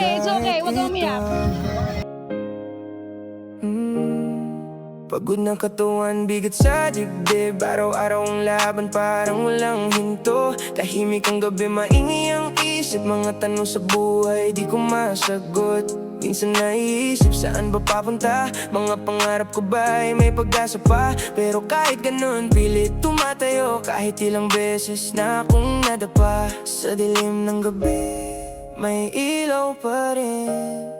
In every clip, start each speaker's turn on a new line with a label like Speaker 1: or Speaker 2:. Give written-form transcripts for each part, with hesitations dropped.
Speaker 1: it's okay. Huwag kang umiyak.
Speaker 2: Pagod na katawan, bigat sa dibdib. Araw-araw ang laban, parang walang hinto. Tahimik ang gabi, maingay ang isip. Mga tanong sa buhay, di ko masagot. Minsan naiisip, saan ba papunta? Mga pangarap ko ba'y may pag-asa pa? Pero kahit ganun, pilit tumatayo. Kahit ilang beses na akong nadapa. Sa dilim ng gabi, may ilaw pa rin.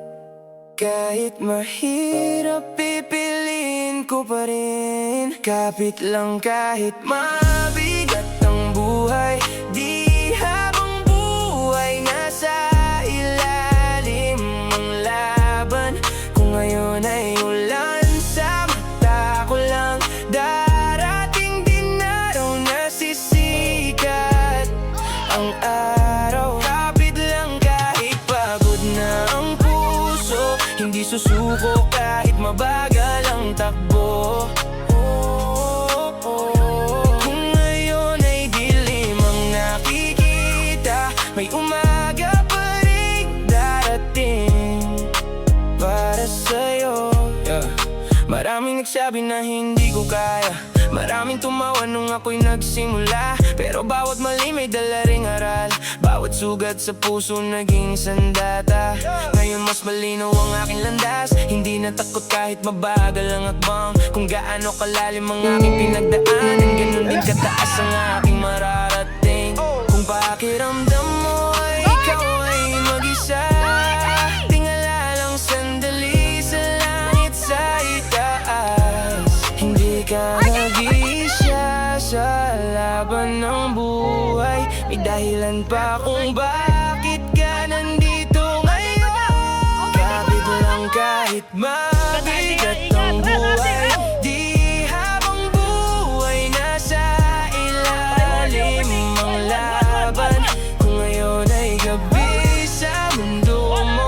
Speaker 2: Kahit mahirap, pipiliin ko pa rin. Kapit lang kahit mabigat ang buhay. Di habang buhay nasa ilalim ang laban. Kung ngayon ay ulan sa mata ko lang, darating din araw na sisikat ang araw. Kapit lang kahit pagod na ang puso. Hindi susuko kahit mabagal ang takbo. Kung ngayon ay dilim ang nakikita, may umaga pa rin darating para sa'yo. Maraming nagsabi na hindi ko kaya. Maraming tumawa nung ako'y nagsimula. Pero bawat mali may dala ring aral. Bawat sugat sa puso naging sandata. Ngayon mas malinaw ang aking landas. Hindi na takot kahit mabagal ang akbang. Kung gaano kalalim ang aking pinagdaanan, ganun din kataas ang aking mararating. Kung pakiramdam mo ay ikaw ay mag-isa, tingala lang sandali sa langit sa itaas. Hindi ka nag-iisa sa laban ng buhay. May dahilan pa kung bakit ka nandito ngayon. Kapit lang kahit mabigat ang buhay. Di habang buhay nasa ilalim ang laban. Kung ngayon ay gabi sa mundo mo,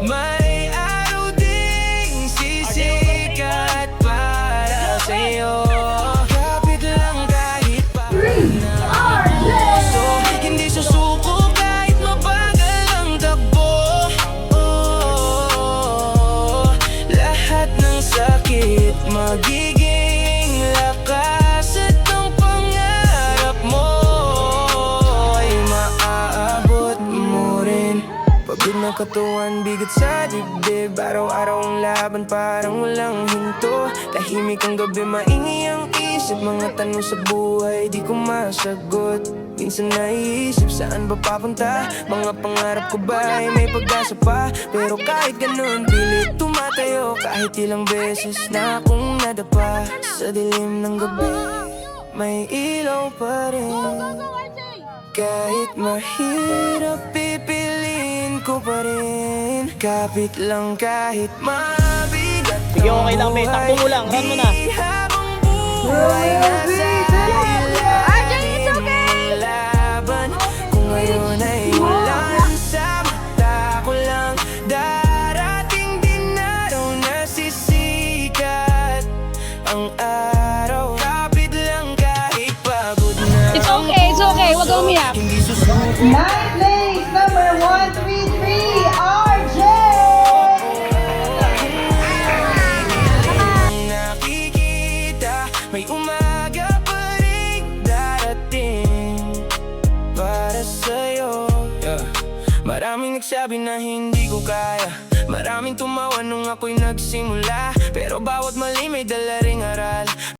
Speaker 2: may araw ding sisikat para sa'yo. Kapit lang kahit pagod na ang puso. Hindi susuko kahit mabagal ang takbo. Lahat ng sakit magiging lakas. At ang pangarap mo ay maaabot mo rin. Pagod na katawan, bigat sa dibdib. Araw-araw ang laban, parang walang hinto. Tahimik ang gabi, maingay ang isip. Mga tanong sa buhay, di ko masagot. Minsan naiisip, saan ba papunta? Mga pangarap ko ba'y may pag-asa pa? Pero kahit ganun, pilit tumatayo. Kahit ilang beses na akong nadapa. Sa dilim ng gabi, may ilaw pa rin. Kahit mahirap, pipiliin ko pa rin. Kapit lang kahit mabigat ang buhay.
Speaker 3: Sige, okay lang, may takbo mo lang, run mo na.
Speaker 2: Di habang buhay nasa ilalim ang laban. Kung ngayon ay ulan sa mata ko lang, darating din araw na sisikat ang araw. Kapit lang kahit pagod na
Speaker 1: It's okay, it's okay. Huwag kang umiyak.
Speaker 2: hindi susuko.
Speaker 4: Ninth place, number 133, RJ!
Speaker 2: Nakikita, may umaga pa rin darating para sa'yo. Maraming nagsabi na hindi ko kaya. Maraming tumawa nung ako'y nagsimula. Pero bawat mali may dala ring aral.